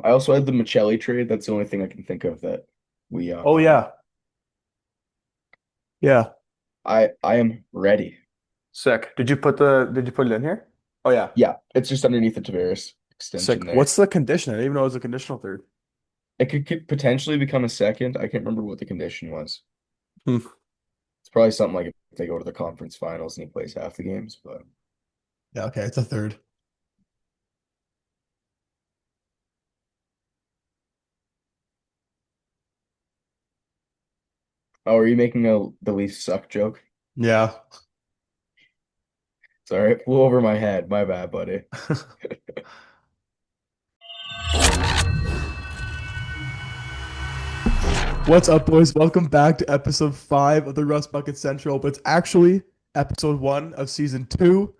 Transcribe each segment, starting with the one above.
I also had the Michelli trade. That's the only thing I can think of that we Oh yeah. Yeah. I am ready. Sick. Did you put it in here? Oh yeah. Yeah, it's just underneath the Tavares extension Sick. there. What's the condition? I didn't even know it was a conditional third. It could potentially become a second. I can't remember what the condition was. Hmm. It's probably something like if they go to the conference finals and he plays half the games, but Yeah, okay, it's a third. oh, are you making the Leafs suck joke? Yeah. Sorry, it flew over my head. My bad, buddy. What's up, boys? Welcome back to episode 5 of the Rust Bucket Central, but it's actually episode 1 of season 2.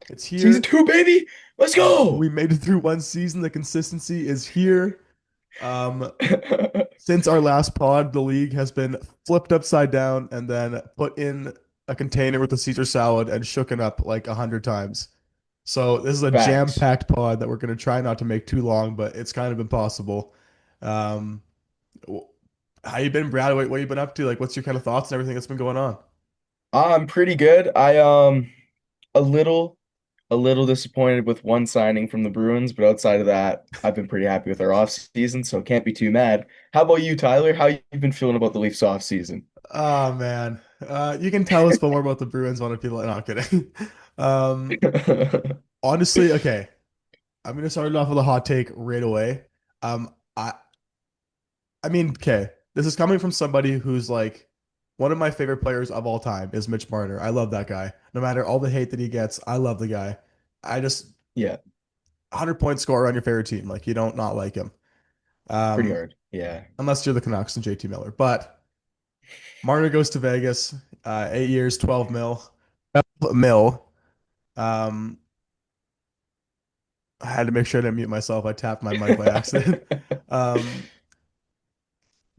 It's Season here. 2, baby! Let's go! We made it through one season. The consistency is here. Um, since our last pod, the league has been flipped upside down and then put in a container with a Caesar salad and shooken up like 100 times. So this is a Facts. jam-packed pod that we're going to try not to make too long, but it's kind of impossible. Um, how you been, Brad? What you been up to? Like, what's your kind of thoughts and everything that's been going on? I'm pretty good. A little a little disappointed with one signing from the Bruins, but outside of that, I've been pretty happy with our off season, so can't be too mad. How about you, Tyler? How you been feeling about the Leafs off season? Oh man, you can tell us more about the Bruins one if you like. Not kidding. Um, honestly, okay, I'm gonna start it off with a hot take right away. Um, I mean, okay, this is coming from somebody who's like one of my favorite players of all time is Mitch Marner. I love that guy. No matter all the hate that he gets, I love the guy. I just Yeah, 100-point scorer on your favorite team. Like you don't not like him. pretty Um, hard. Yeah. unless you're the Canucks and JT Miller. But Marner goes to Vegas, 8 years, 12 mil. Mil. Um, I had to make sure I didn't mute myself. I tapped my mic by accident. Um,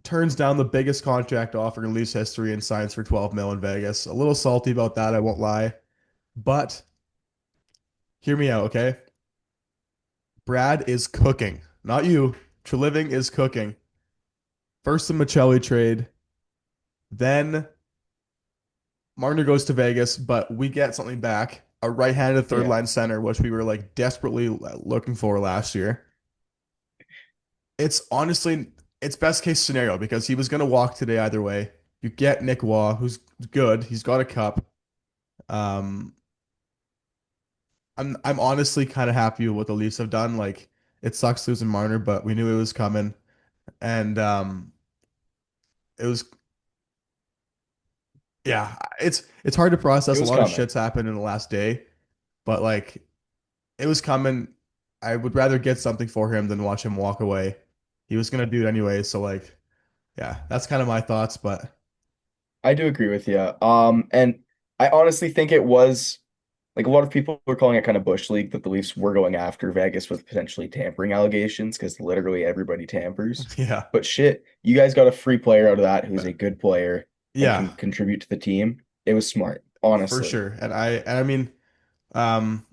turns down the biggest contract offer in Leafs history and signs for 12 mil in Vegas. A little salty about that, I won't lie. But hear me out, okay? Brad is cooking. Not you. Treliving is cooking. First the Michelli trade, then Marner goes to Vegas, but we get something back. A right-handed third Yeah. line center, which we were like desperately looking for last year. It's honestly it's best case scenario because he was going to walk today either way. You get Nick Waugh, who's good. He's got a cup. Um, I'm honestly kind of happy with what the Leafs have done. Like it sucks losing Marner, but we knew it was coming, and it was yeah. It's hard to It process. A was lot of coming. shits happened in the last day, but like it was coming. I would rather get something for him than watch him walk away. He was gonna do it anyway, so like yeah, that's kind of my thoughts. But I do agree with you. And I honestly think it was like a lot of people were calling it kind of Bush League that the Leafs were going after Vegas with potentially tampering allegations because literally everybody tampers. yeah, But shit, you guys got a free player out of that who's a good player and yeah, can contribute to the team. It was smart, for honestly. sure. And I mean, um,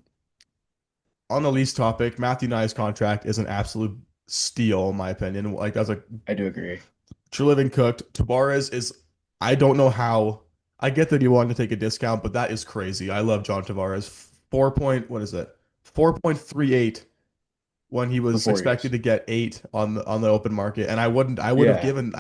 on the lease topic, Matthew Nye's contract is an absolute steal, in my opinion. Like that's like I do agree. true living cooked. Tavares is, I don't know how. I get that you wanted to take a discount, but that is crazy. I love John Tavares. What is it? 4.38 when he For was four expected years. to get 8 on the open market. And I would have Yeah. given,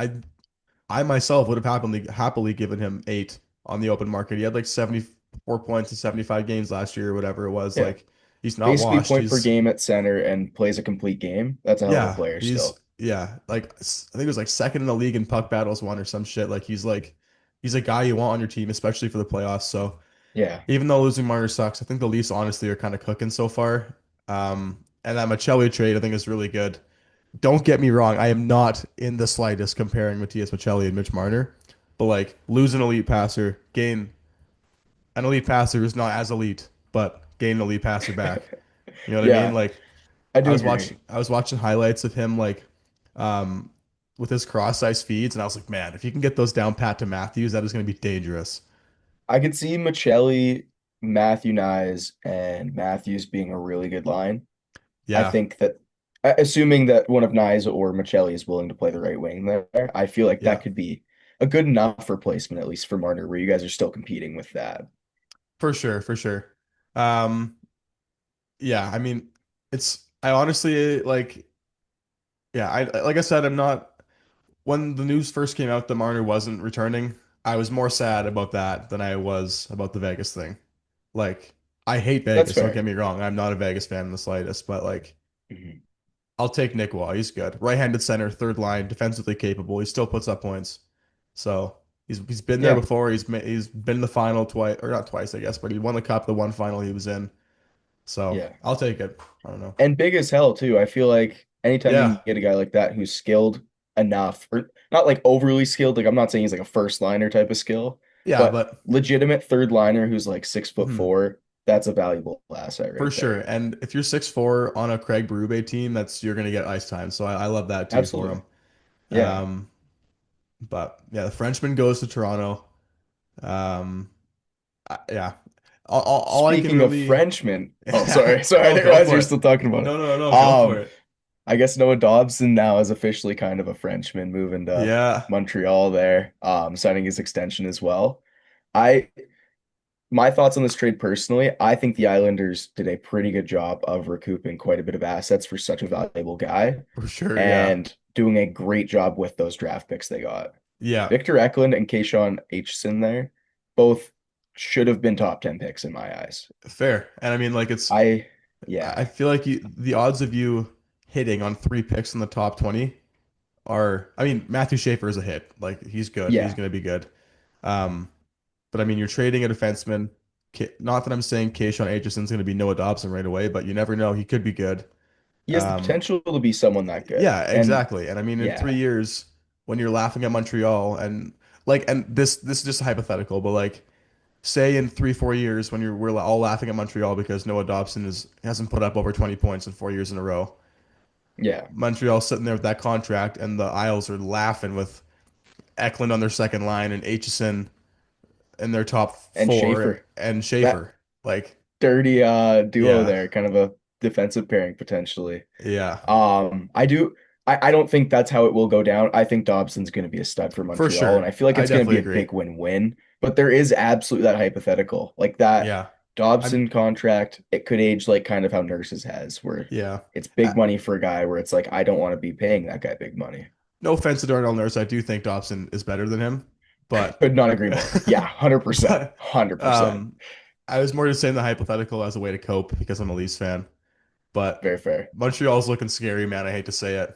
I myself would have happily given him 8 on the open market. He had like 74 points in 75 games last year or whatever it was. Yeah. Like he's not Basically washed. point per game at center and plays a complete game. That's a hell of a Yeah, player he's still. yeah, like I think it was like second in the league in puck battles won or some shit. Like he's a guy you want on your team, especially for the playoffs. So Yeah. even though losing Marner sucks, I think the Leafs honestly are kind of cooking so far. And that Machelli trade I think is really good. Don't get me wrong, I am not in the slightest comparing Matthias Machelli and Mitch Marner, but like lose an elite passer, gain an elite passer who's not as elite, but gain an elite passer back. You know what I mean? Yeah, Like I do agree. I was watching highlights of him like um with his cross ice feeds, and I was like, man, if you can get those down pat to Matthews, that is going to be dangerous. I could see Michelli, Matthew Nyes, and Matthews being a really good line. I Yeah, think that Assuming that one of Nyes or Michelli is willing to play the right wing there, I feel like Yeah, that could be a good enough replacement, at least for Marner, where you guys are still competing with that. for sure, for sure. Um, yeah, I mean, I honestly like, yeah, I like I said, I'm not. When the news first came out that Marner wasn't returning, I was more sad about that than I was about the Vegas thing. Like, I hate That's Vegas, don't fair. get me wrong. I'm not a Vegas fan in the slightest, but like, Mhm. I'll take Nick Wall. He's good. Right-handed center, third line, defensively capable. He still puts up points. So he's been there Yeah, before. He's been in the final twice, or not twice, I guess, but he won the cup the one final he was in. So yeah. I'll take it. I don't know. And big as hell too. I feel like anytime you Yeah. can get a guy like that who's skilled enough, or not like overly skilled, like I'm not saying he's like a first liner type of skill, Yeah, but but legitimate third liner who's like 6 foot mhm, four, that's a valuable asset for right sure. there. And if you're 6'4" on a Craig Berube team, that's you're gonna get ice time. So I love that too for Absolutely. him. Yeah. Um, but yeah, the Frenchman goes to Toronto. Um, yeah. All I can Speaking of really Frenchmen, oh sorry, sorry, I Oh, didn't go realize you for were it. still talking about No, it. no, no, go for Um, it. I guess Noah Dobson now is officially kind of a Frenchman moving to Yeah, Montreal there, signing his extension as well. I My thoughts on this trade personally, I think the Islanders did a pretty good job of recouping quite a bit of assets for such a valuable guy for sure. Yeah. and doing a great job with those draft picks they got. Yeah. Victor Eklund and Kayshawn Aitchison there both should have been top 10 picks in my eyes. Fair. And I mean, like, I, I yeah, feel like the odds of you hitting on three picks in the top 20 are, I mean, Matthew Schaefer is a hit. Like, he's good. He's yeah. going to be good. Um, but I mean, you're trading a defenseman. Not that I'm saying Keishon Aitchison's going to be Noah Dobson right away, but you never know. He could be good. He has the Um, potential to be someone that good. yeah, And exactly. And I mean, in three yeah, years, when you're laughing at Montreal and like, and this is just hypothetical, but like, say in 3, 4 years when we're all laughing at Montreal because Noah Dobson hasn't put up over 20 points in 4 years in a row. yeah. Montreal's sitting there with that contract, and the Isles are laughing with Eklund on their second line and Aitchison in their top And four Schaefer, and that Schaefer. Like, dirty duo yeah, there, kind of a defensive pairing potentially. yeah, I do. I don't think that's how it will go down. I think Dobson's going to be a stud for for Montreal, and sure. I feel like I it's going to definitely be a agree. big win-win. But there is absolutely that hypothetical, like that Yeah, I'm. Dobson contract. It could age like kind of how Nurses has, where Yeah. it's Uh, big money for a guy, where it's like I don't want to be paying that guy big money. no offense to Darnell Nurse, I do think Dobson is better than him, but Could not agree more. Yeah, 100%, but 100%. I was more just saying the hypothetical as a way to cope because I'm a Leafs fan. But Very fair. Montreal's looking scary, man. I hate to say it.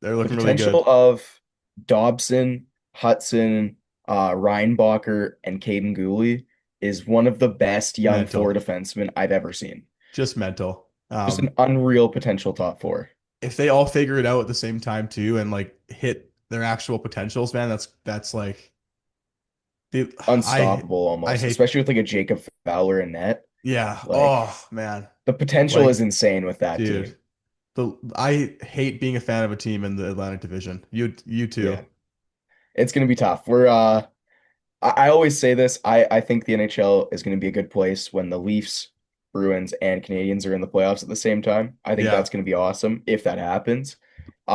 They're The looking really potential good. of Dobson, Hudson, Reinbacher, and Caden Gooley is one of the best young four Mental. defensemen I've ever seen. Just mental. Just an unreal potential top four. If they all figure it out at the same time too and like hit their actual potentials, man, that's like the Unstoppable I almost, hate especially with like a Jacob Fowler in net. yeah. Like Oh man. the potential is Like, insane with that team. dude, I hate being a fan of a team in the Atlantic Division. You too. Yeah, it's gonna be tough. I always say this. I think the NHL is gonna be a good place when the Leafs, Bruins, and Canadians are in the playoffs at the same time. I think Yeah. that's gonna be awesome if that happens.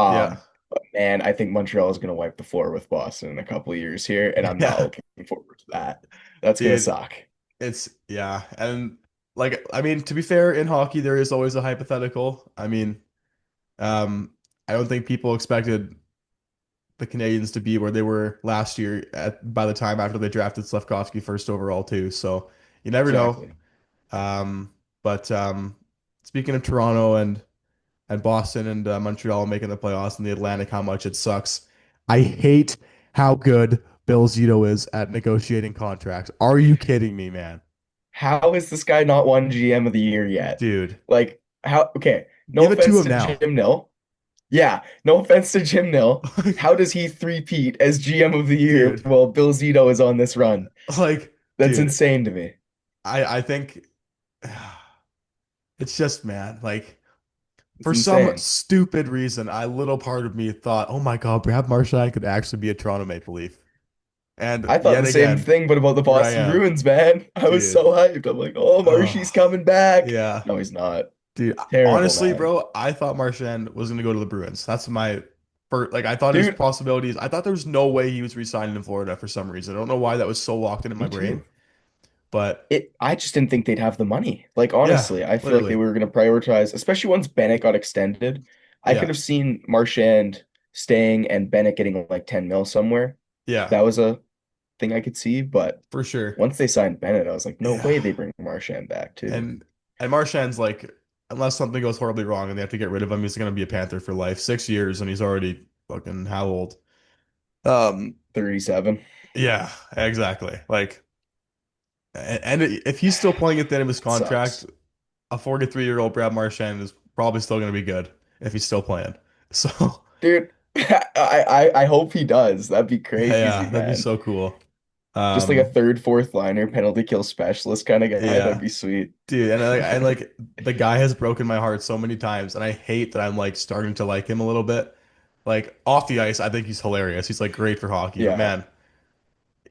Yeah. But man, I think Montreal is gonna wipe the floor with Boston in a couple of years here, and I'm not Yeah. looking forward to that. That's gonna Dude, suck. it's yeah. And like I mean, to be fair, in hockey there is always a hypothetical. I mean, I don't think people expected the Canadians to be where they were last year by the time after they drafted Slafkovsky first overall too. So you never know. Exactly. Um, but speaking of Toronto and Boston and Montreal making the playoffs in the Atlantic, how much it sucks. I hate how good Bill Zito is at negotiating contracts. Are you kidding me, man? How is this guy not won GM of the year yet? Dude, Like, how? Okay, no give it to offense him to now. Jim Nill. Yeah, no offense to Jim Nill. How does he three-peat as GM of the year Dude, while Bill Zito is on this run? like, That's dude, insane to me. I think it's just man, like It's for some insane. stupid reason, a little part of me thought, oh my God, Brad Marchand could actually be a Toronto Maple Leaf. And I thought yet the same again, thing, but about the here I Boston am, Bruins, man. I was dude. so hyped. I'm like, oh, Oh, Marshy's coming back. yeah. No, he's not. Dude, Terrible, honestly, man. bro, I thought Marchand was gonna go to the Bruins. That's my first, like I thought his Dude, possibilities. I thought there was no way he was resigning in Florida for some reason. I don't know why that was so locked in my me brain, too. but I just didn't think they'd have the money. Like yeah, honestly, I feel like they literally, were going to prioritize, especially once Bennett got extended. I could yeah, have seen Marchand staying and Bennett getting like 10 mil somewhere. yeah, That was a thing I could see, but for sure, once they signed Bennett, I was like, no yeah. way they bring Marchand back too. And Marchand's like, unless something goes horribly wrong and they have to get rid of him, he's gonna be a Panther for life. 6 years and he's already fucking how old? 37. Yeah, exactly. Like, and if he's still playing at the end of his It contract, sucks. a 43-year-old Brad Marchand is probably still going to be good if he's still playing. So, Dude, I hope he does. That'd be yeah, crazy, that'd be man. so cool. Just like a Um, third, fourth liner, penalty kill specialist kind of guy. That'd yeah, be sweet. dude, and like the guy has broken my heart so many times, and I hate that I'm like starting to like him a little bit. Like off the ice, I think he's hilarious. He's like great for hockey, but Yeah. man,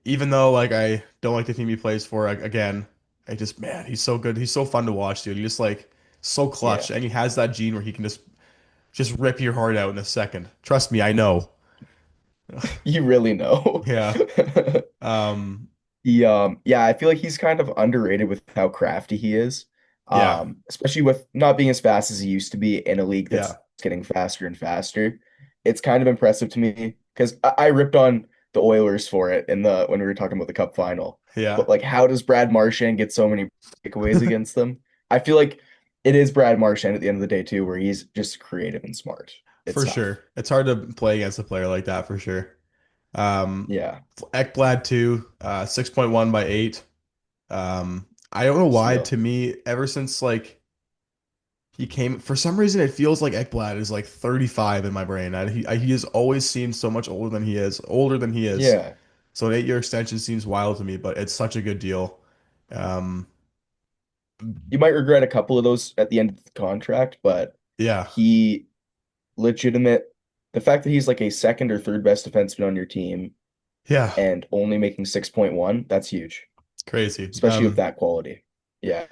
even though like I don't like the team he plays for, like, again, I just man, he's so good. He's so fun to watch, dude. He just like so clutch, Yeah. and he has that gene where he can just rip your heart out in a second. Trust me, I know. You really know. Yeah. Um, Yeah, I feel like he's kind of underrated with how crafty he is. yeah. Especially with not being as fast as he used to be in a league that's Yeah. getting faster and faster. It's kind of impressive to me because I ripped on the Oilers for it in the when we were talking about the Cup final. Yeah. But like, how does Brad Marchand get so many takeaways against them? I feel like it is Brad Marchand at the end of the day too, where he's just creative and smart. It's For tough. sure. It's hard to play against a player like that for sure. Um, Yeah, Ekblad too, 6.1 by 8. I don't know why steal. to me, ever since like he came, for some reason it feels like Ekblad is like 35 in my brain. He has always seemed so much older than he is. Yeah. So an 8-year extension seems wild to me, but it's such a good deal. Um, You might regret a couple of those at the end of the contract, but yeah. he legitimate the fact that he's like a second or third best defenseman on your team Yeah. and only making 6.1, that's huge, Crazy. especially with that quality. Yeah,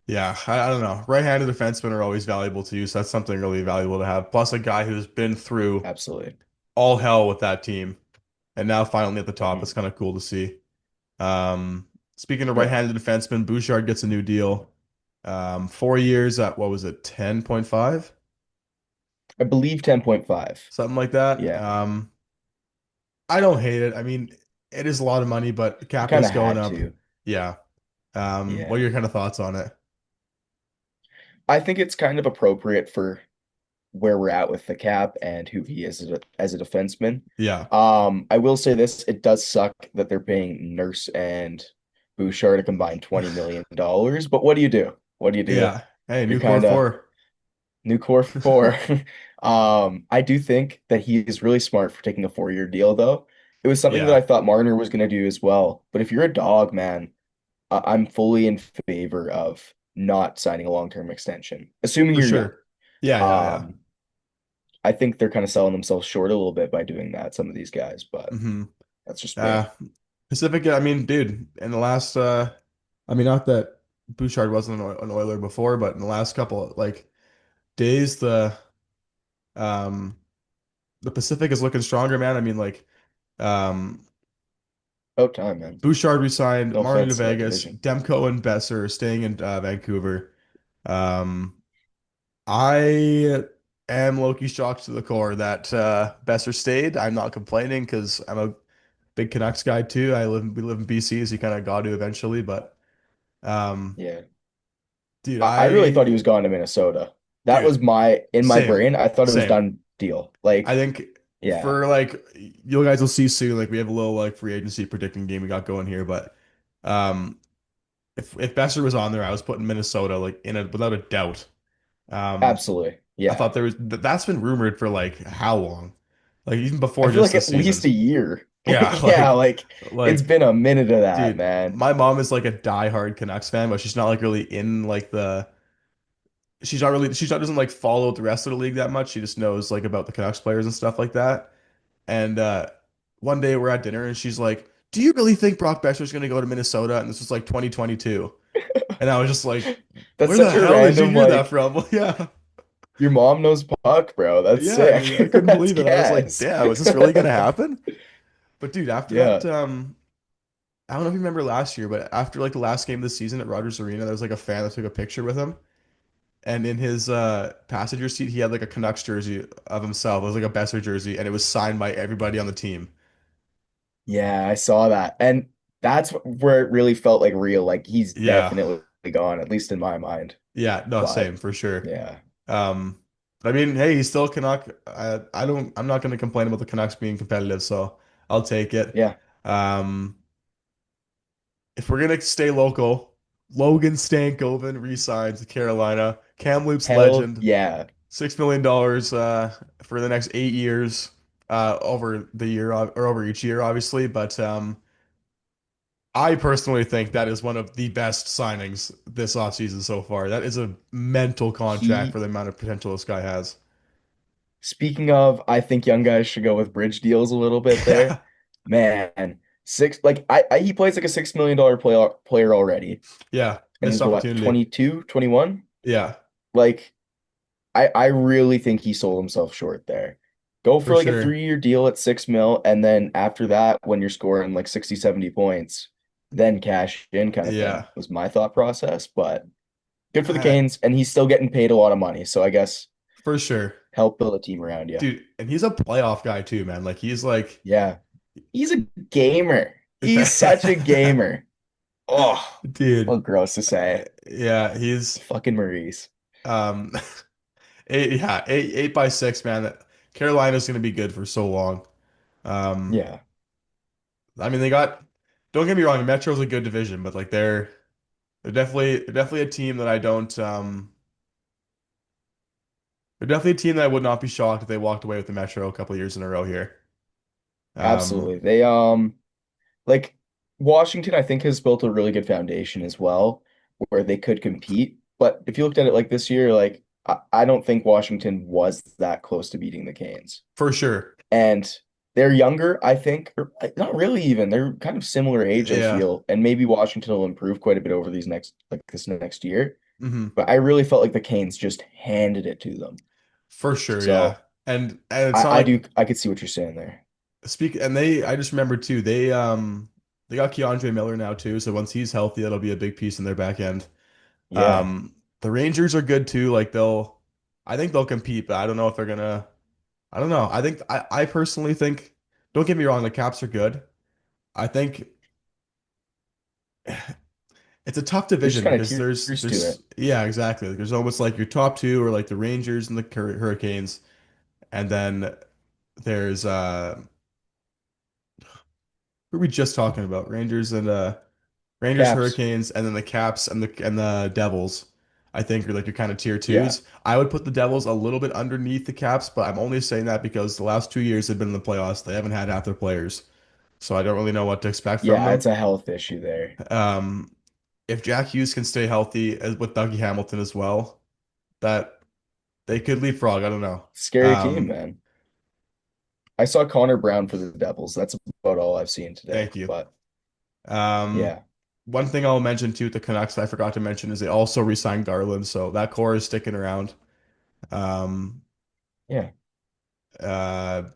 Yeah, I don't know. Right-handed defensemen are always valuable to you, so that's something really valuable to have. Plus, a guy who's been through absolutely. all hell with that team, and now finally at the top. It's Mhm. kind of cool to see. Speaking of Yeah. right-handed defensemen, Bouchard gets a new deal. 4 years at what was it, 10.5, I believe 10.5. something like that. Yeah. I don't hate it. I mean, it is a lot of money, but the You cap kind is of going had up. to. Yeah. What are Yeah. your kind of thoughts on it? I think it's kind of appropriate for where we're at with the cap and who he is as a defenseman. Yeah. I will say this, it does suck that they're paying Nurse and Bouchard a combined $20 million, but what do you do? What do you do? Yeah. Hey, You're new core kind of four. new core four. I do think that he is really smart for taking a 4-year deal, though. It was something that Yeah, I thought Marner was going to do as well. But if you're a dog, man, I'm fully in favor of not signing a long-term extension, assuming for you're young. sure. Yeah, yeah, yeah. Um, I think they're kind of selling themselves short a little bit by doing that, some of these guys, but hmm that's just me. Uh, Pacific, I mean, dude, in the last, I mean, not that Bouchard wasn't an Oiler before, but in the last couple like days, um, the Pacific is looking stronger, man. I mean, like, um, About time, man. Bouchard resigned, No Martin to offense to that Vegas, division. Demko and Besser are staying in Vancouver. Um, I am Loki shocked to the core that Besser stayed. I'm not complaining because I'm a big Canucks guy too. We live in BC, so you kind of got to eventually. But um, Yeah. dude, I really thought he was gone to Minnesota. That was dude, in my same, brain, I thought it was same. done deal. I Like, think yeah, for like you guys will see soon. Like we have a little like free agency predicting game we got going here, but um, if Besser was on there, I was putting Minnesota like in a without a doubt. Um, absolutely. I Yeah. thought that's been rumored for like how long? Like even I before feel just like this at season. least a year. Yeah, Yeah, like it's like been a minute of that, dude, man. my mom is like a diehard Canucks fan, but she's not like really in like the she's not doesn't like follow the rest of the league that much. She just knows like about the Canucks players and stuff like that. And one day we're at dinner and she's like, "Do you really think Brock Besser's going to go to Minnesota?" And this was like 2022. And I was just like, That's where the such a hell did you random, hear that like, from? Yeah. your mom knows puck, bro. That's Yeah, sick. dude, I couldn't That's believe it. I was like, gas. damn, is this really gonna happen? But dude, after that, Yeah. I don't know if you remember last year, but after like the last game of the season at Rogers Arena, there was like a fan that took a picture with him. And in his passenger seat, he had like a Canucks jersey of himself. It was like a Besser jersey, and it was signed by everybody on the team. Yeah, I saw that. And that's where it really felt like real. Like he's Yeah. definitely gone, at least in my mind. Yeah, no, But same for sure. yeah, Um, but I mean, hey, he's still a Canuck. I'm not going to complain about the Canucks being competitive, so I'll take it. yeah. Um, if we're gonna stay local, Logan Stankoven resigns to Carolina. Kamloops Hell legend, yeah. $6 million for the next 8 years, over the year or over each year, obviously. But I personally think that is one of the best signings this offseason so far. That is a mental contract He, for the amount of potential this guy has. speaking of, I think young guys should go with bridge deals a little bit there. Yeah. Man, six, like he plays like a $6 million player already. Yeah. And Missed he's what, opportunity. 22, 21? Yeah, Like, I really think he sold himself short there. Go for for like a sure. 3-year deal at 6 mil, and then after that, when you're scoring like 60, 70 points, then cash in kind of Yeah. thing was my thought process. But good for the I, Canes, and he's still getting paid a lot of money. So I guess for sure. help build a team around you. Dude, and he's a playoff guy too, man. Like he's like Yeah. He's a gamer. He's such a gamer. Oh, dude, what gross to say. yeah, he's Fucking Maurice. um eight by six, man. Carolina's gonna be good for so long. Um, Yeah, I mean they got don't get me wrong, Metro's a good division, but like they're definitely a team that I don't they're definitely a team that I would not be shocked if they walked away with the Metro a couple years in a row here. Um, absolutely. They like Washington, I think, has built a really good foundation as well, where they could compete. But if you looked at it like this year, like I don't think Washington was that close to beating the Canes. for sure. And they're younger, I think, or not really even. They're kind of similar age, I Yeah. feel. And maybe Washington will improve quite a bit over this next year. Hmm. But I really felt like the Canes just handed it to them. For sure, yeah. So And it's not like I could see what you're saying there. I just remember too, they got Keandre Miller now too, so once he's healthy, that'll be a big piece in their back end. Yeah, The Rangers are good too, like I think they'll compete, but I don't know if they're gonna I don't know. I personally think don't get me wrong, the Caps are good. I think it's a tough there's just division kind of because tiers to there's it. yeah, exactly. Like, there's almost like your top two are like the Rangers and the Hurricanes, and then there's who are we just talking about? Rangers, Caps. Hurricanes, and then the Caps and the Devils, I think are like your kind of tier Yeah. twos. I would put the Devils a little bit underneath the Caps, but I'm only saying that because the last 2 years they've been in the playoffs. They haven't had half their players. So I don't really know what to expect from Yeah, them. it's a health issue there. Um, if Jack Hughes can stay healthy as with Dougie Hamilton as well, that they could leapfrog. I don't know. Scary team, Um, man. I saw Connor Brown for the Devils. That's about all I've seen today. thank you. But Um, yeah, one thing I'll mention too with the Canucks that I forgot to mention is they also re-signed Garland, so that core is sticking around. Um, yeah. uh,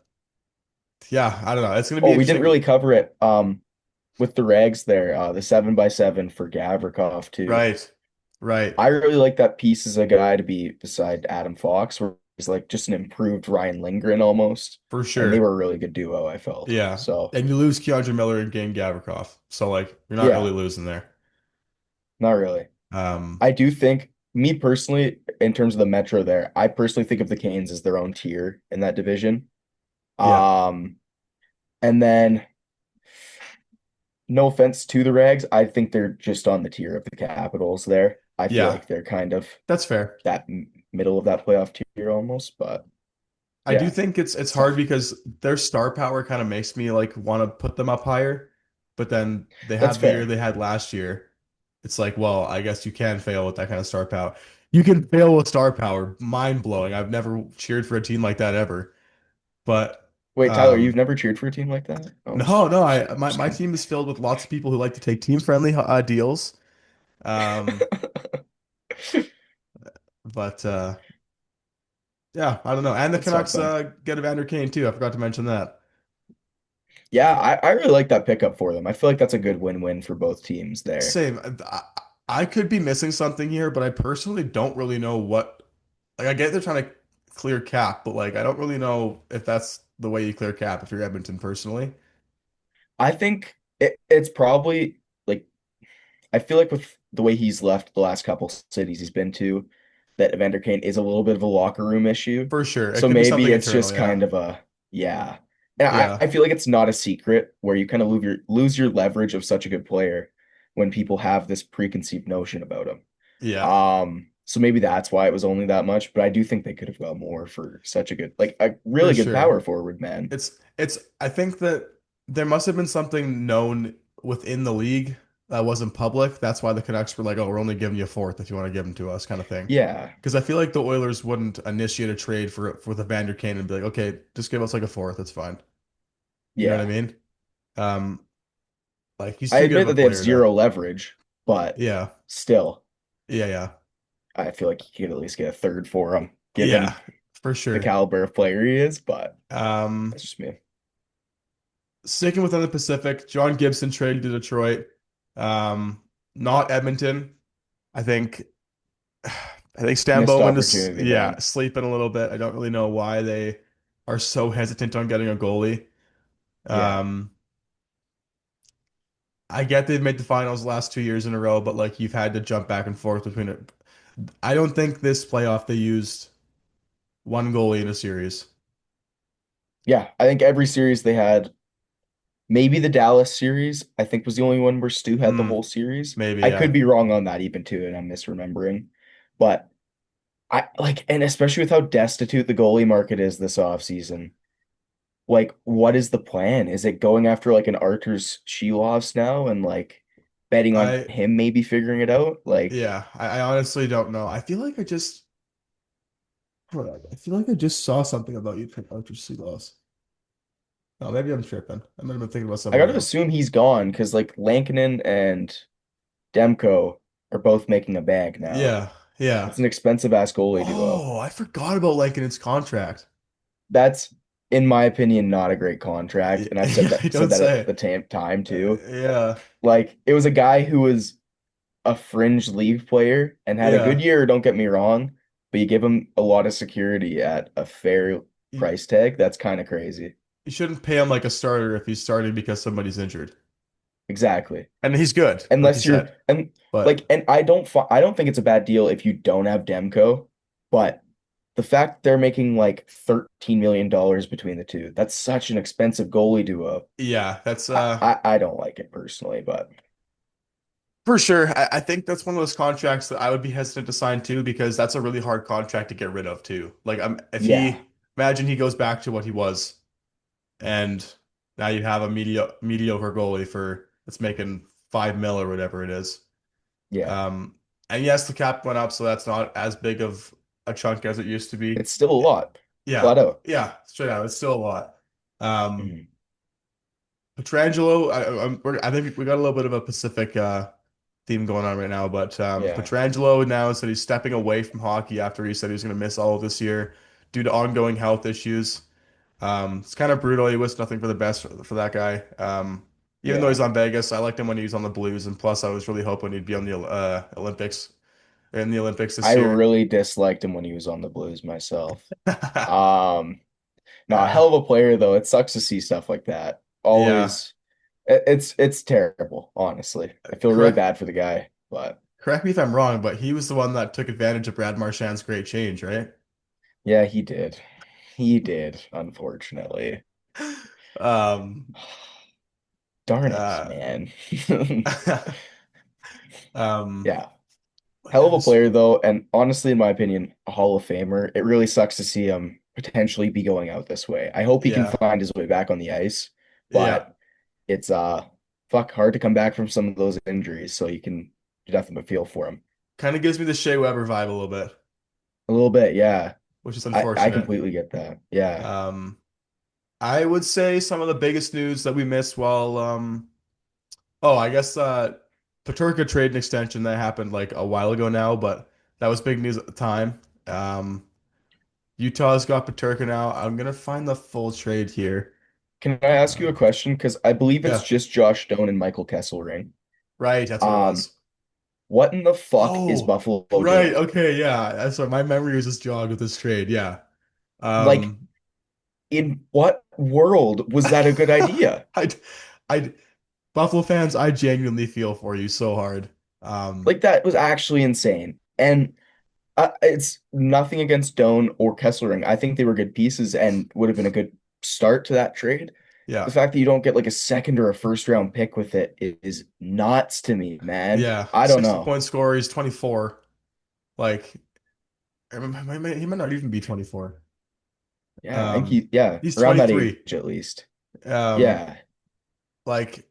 yeah, I don't know. It's gonna be Oh, we didn't interesting. really cover it. With the Rags there, the 7x7 for Gavrikov too. Right, right, I really like that piece as a guy to be beside Adam Fox, where he's like just an improved Ryan Lindgren almost. for And they sure. were a really good duo, I felt. Yeah, So and you lose Keandre Miller and gain Gavrikov, so like you're not really yeah, losing there. not really. Um, I do think, me personally, in terms of the Metro there, I personally think of the Canes as their own tier in that division. yeah, Um, and then no offense to the Rags, I think they're just on the tier of the Capitals there. I feel yeah, like they're kind of that's fair. that middle of that playoff tier almost, but I do yeah, think it's it's hard tough. because their star power kind of makes me like want to put them up higher, but then they That's had the year fair. they had last year. It's like, well, I guess you can fail with that kind of star power. You can fail with star power. Mind blowing. I've never cheered for a team like that ever. But Wait, Tyler, you've um never cheered for a team like that? Oh, no, no, just my kidding. team is filled with lots of people who like to take team friendly deals. Um, but yeah, I don't know. And the That's so Canucks fun. get Evander Kane too. I forgot to mention that. Yeah, I really like that pickup for them. I feel like that's a good win-win for both teams there. Same. I could be missing something here, but I personally don't really know what. Like, I get they're trying to clear cap, but like, I don't really know if that's the way you clear cap if you're Edmonton personally. I think it's probably like I feel like with the way he's left the last couple cities he's been to, that Evander Kane is a little bit of a locker room issue. For sure. It So could be maybe something it's internal. just Yeah. kind of a yeah. And Yeah. I feel like it's not a secret where you kind of lose your leverage of such a good player when people have this preconceived notion about him. Yeah. So maybe that's why it was only that much, but I do think they could have got more for such a good, like a For really good sure. power forward, man. I think that there must have been something known within the league that wasn't public. That's why the Canucks were like, "Oh, we're only giving you a fourth if you want to give him to us," kind of thing. Yeah, Because I feel like the Oilers wouldn't initiate a trade for the Vander Kane and be like, "Okay, just give us like a fourth, it's fine." You know what I yeah. mean? Um, like he's I too good admit of a that they have player to. zero leverage, but Yeah, still, yeah, yeah, I feel like you could at least get a third for him, yeah, given for the sure. caliber of player he is, but Um, that's just me. Sticking within the Pacific, John Gibson traded to Detroit. Um, Not Edmonton. I think I think Stan Missed Bowman is opportunity, yeah, man. sleeping a little bit. I don't really know why they are so hesitant on getting a goalie. Yeah. Um, I get they've made the finals the last 2 years in a row, but like you've had to jump back and forth between it. I don't think this playoff they used one goalie in a series. Yeah, I think every series they had, maybe the Dallas series, I think was the only one where Stu had the Hmm, whole series. maybe, I could yeah. be wrong on that even too, and I'm misremembering. But I like, and especially with how destitute the goalie market is this offseason, like, what is the plan? Is it going after like an Arturs Shelovs now and like betting on I him maybe figuring it out? Like, yeah, I honestly don't know. Hold on, I feel like I just saw something about you pick Archer Silos. Oh, maybe I'm tripping. I might have been thinking about I somebody gotta else. assume he's gone because like Lankinen and Demko are both making a bag now. Yeah, yeah. It's an expensive ass goalie duo. Oh, I forgot about Lankinen contract. That's, in my opinion, not a great contract, and I've said Yeah, that I said don't that at say. the time too. Yeah, Like, it was a guy who was a fringe league player and had a good yeah. year, don't get me wrong, but you give him a lot of security at a fair You, price tag. That's kind of crazy. you shouldn't pay him like a starter if he's starting because somebody's injured. Exactly. And he's good, like you Unless you're said. and But like and I don't think it's a bad deal if you don't have Demko, but the fact they're making like $13 million between the two, that's such an expensive goalie duo. yeah, that's I don't like it personally, but for sure. I think that's one of those contracts that I would be hesitant to sign too because that's a really hard contract to get rid of too. Like if yeah, he imagine he goes back to what he was and now you have a mediocre goalie for that's making 5 mil or whatever it is. yeah. Um, and yes, the cap went up, so that's not as big of a chunk as it used to be. It's still a lot, Yeah, flat out. yeah, straight out, it's still a lot. Um, Mhm. Petrangelo, I think we got a little bit of a Pacific theme going on right now, but Yeah, Petrangelo announced that he's stepping away from hockey after he said he was going to miss all of this year due to ongoing health issues. It's kind of brutal. He wished nothing for the best for that guy. Even though he's yeah. on Vegas, I liked him when he was on the Blues, and plus, I was really hoping he'd be on the Olympics in the Olympics I this year. really disliked him when he was on the Blues myself. uh, Um, No, a hell of a player though. It sucks to see stuff like that. yeah, Always, it's terrible, honestly. I feel really correct. bad for the guy, but Correct me if I'm wrong, but he was the one that took advantage of Brad Marchand's great change, right? yeah, he did. He did, unfortunately. Um, Darn it, uh, man. um, Yeah, hell of a player though, and honestly, in my opinion, a Hall of Famer. It really sucks to see him potentially be going out this way. I hope he can yeah, find his way back on the ice, yeah. but it's fuck hard to come back from some of those injuries, so you can definitely feel for him. Kind of gives me the Shea Weber vibe a little bit, A little bit, yeah. which is I unfortunate. completely get that. Yeah. Um, I would say some of the biggest news that we missed while oh, I guess Paterka trade and extension that happened like a while ago now, but that was big news at the time. Um, Utah's got Paterka now. I'm gonna find the full trade here. Can I ask you a Uh, question? Because I believe it's yeah, just Josh Stone and Michael Kesselring. right. That's what it Um, was. what in the fuck is Oh, Buffalo right. doing? Okay, yeah. That's what my memory was just jogged with this trade. Yeah. Like, Um, in what world was that a good idea? I, I, Buffalo fans, I genuinely feel for you so hard. Um, Like, that was actually insane. And it's nothing against Doan or Kesselring. I think they were good pieces and would have been a good start to that trade. The yeah, fact that you don't get like a second or a first round pick with it is nuts to me, man. yeah. I don't 60 know. point scorer. He's 24. Like, he might not even be 24. Yeah, I think yeah, He's around that age 23. at least. Um, Yeah. like,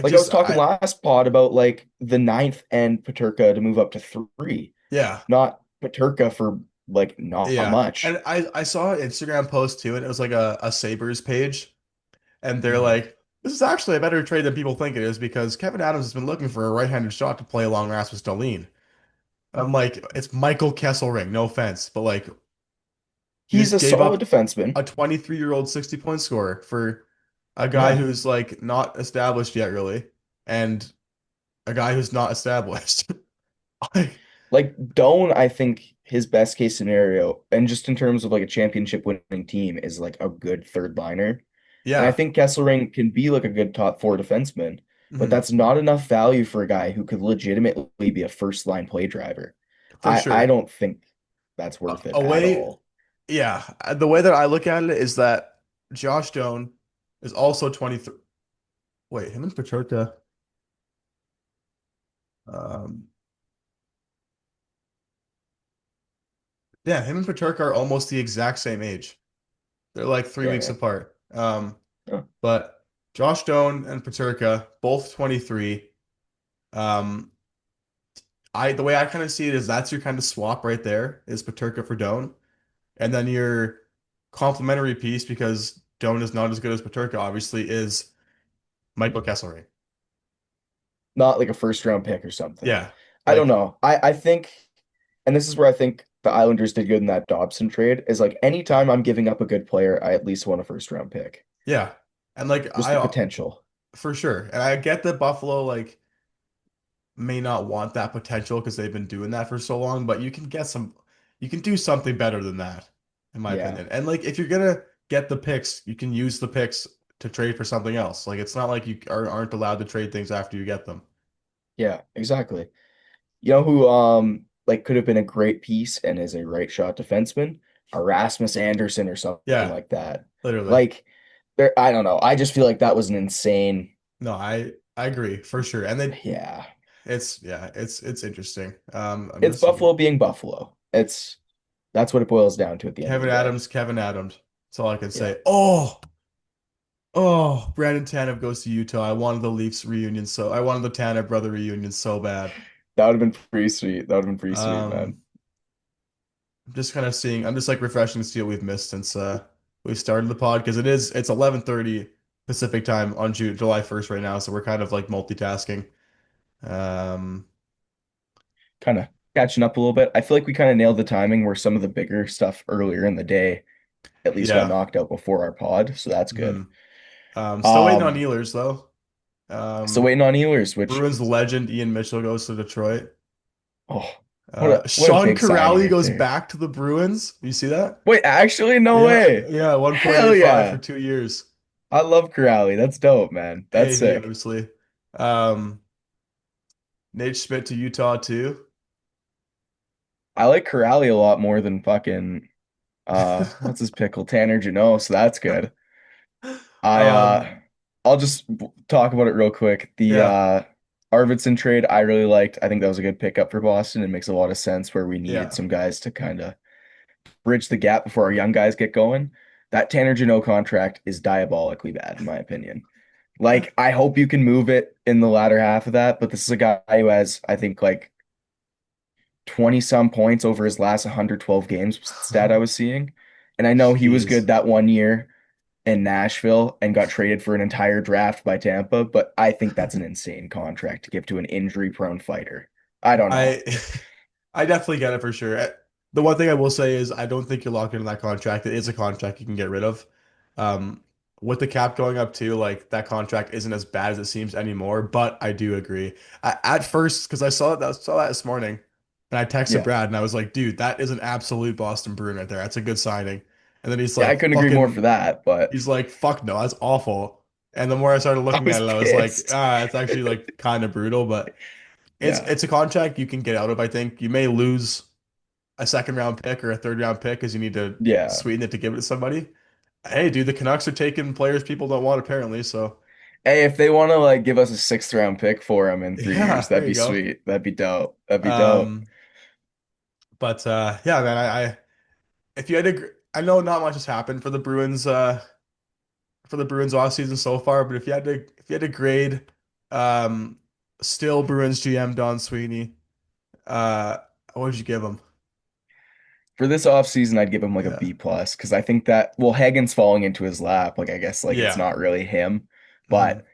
Like I was talking I, last pod about like the ninth and Paterka to move up to three, yeah, not Paterka for like not yeah. much. And I saw an Instagram post too, and it was like a Sabres page, and they're Mhm. like, this is actually a better trade than people think it is because Kevin Adams has been looking for a right-handed shot to play along Rasmus Dahlin. I'm like, it's Michael Kesselring, no offense, but like, you He's just a gave solid up defenseman. a 23-year-old 60-point scorer for a guy Yeah. who's like not established yet, really, and a guy who's not established. Like, Like Doan, I think his best case scenario, and just in terms of like a championship winning team, is like a good third liner. And I yeah, think Kesselring can be like a good top four defenseman, but mhm, that's not enough value for a guy who could legitimately be a first line play driver. for I sure. don't think that's worth it A at way, all. yeah, the way that I look at it is that Josh Doan is also 23. Wait, him and Petrarca. Um, yeah, him and Petrarca are almost the exact same age. They're like 3 weeks Yeah, apart. yeah. But Josh Doan and Peterka, both 23. Um, the way I kind of see it is that's your kind of swap right there is Peterka for Doan. And then your complementary piece, because Doan is not as good as Peterka, obviously, is Michael Kesselring. Not like a first round pick or something. Yeah. I don't Like, know. I think, and this is where I think the Islanders did good in that Dobson trade, is like anytime I'm giving up a good player, I at least want a first round pick. yeah. And like Just the potential. for sure. And I get that Buffalo like may not want that potential because they've been doing that for so long, but you can do something better than that, in my Yeah. opinion. And like if you're gonna get the picks, you can use the picks to trade for something else. Like it's not like aren't allowed to trade things after you get them. Yeah, exactly. You know who like could have been a great piece and is a right shot defenseman? Erasmus Anderson or something Yeah, like that. literally. Like there, I don't know. I just feel like that was an insane. No, I agree for sure. And they Yeah. it's yeah, it's interesting. I'm gonna It's see Buffalo being Buffalo. That's what it boils down to at the end of the day. Kevin Adams. That's all I can Yeah. say. Oh, Brandon Tanev goes to Utah. I wanted the Leafs reunion I wanted the Tanev brother reunion so bad. That would have been pretty sweet. That would have been pretty sweet, man. Um, I'm just kind of seeing. I'm just like refreshing to see what we've missed since we started the pod because it's 11:30 Pacific time on July 1st right now, so we're kind of like multitasking. Um, Kind of catching up a little bit. I feel like we kind of nailed the timing where some of the bigger stuff earlier in the day at least got yeah. knocked out before our pod, so that's good. hmm Still waiting on Um, Ehlers though. Still Um, waiting on Ehlers, which Bruins legend Ian Mitchell goes to Detroit. oh, what a Sean big signing Kuraly right goes there. back to the Bruins. You see that? Wait, actually, no Yeah, way. yeah, Hell 1.85 for yeah. 2 years. I love Corrali. That's dope, man. That's AAV, sick. obviously. Um, Nate Schmidt to Utah too. I like Corrali a lot more than fucking what's his pickle? Tanner Jeannot, so that's good. I Um, I'll just talk about it real quick. The yeah, Arvidsson trade I really liked. I think that was a good pickup for Boston. It makes a lot of sense where we needed yeah. some guys to kind of bridge the gap before our young guys get going. That Tanner Jeannot contract is diabolically bad, in my opinion. Like, I hope you can move it in the latter half of that, but this is a guy who has, I think, like 20 some points over his last 112 games stat I was seeing. And I know he was Jeez. good that one year, in Nashville and got traded for an entire draft by Tampa, but I think that's an insane contract to give to an injury-prone fighter. I don't know. I I definitely get it for sure. The one thing I will say is I don't think you're locked into that contract. It is a contract you can get rid of. Um, with the cap going up too, like that contract isn't as bad as it seems anymore. But I do agree. At first, because I saw that this morning, and I texted Yeah. Brad and I was like, "Dude, that is an absolute Boston Bruin right there. That's a good signing." And then Yeah, I couldn't agree more for that, but he's like, "Fuck no, that's awful." And the more I started I looking was at it, I was like, pissed. it's actually like kind of brutal, but. It's Yeah. it's a contract you can get out of, I think. You may lose a second round pick or a third round pick because you need to Yeah. sweeten it to give it to somebody. Hey, dude, the Canucks are taking players people don't want apparently. So Hey, if they want to like give us a sixth round pick for him in 3 years, yeah, there that'd you be go. sweet. That'd be dope. That'd be dope. Um, but yeah, man, if you had to, I know not much has happened for the Bruins off season so far, but if you had to grade, um, still Bruins GM Don Sweeney, what would you give him? For this offseason, I'd give him like a Yeah, B plus because I think that well, Hagen's falling into his lap. Like I guess like it's yeah. not really him, Mhm. but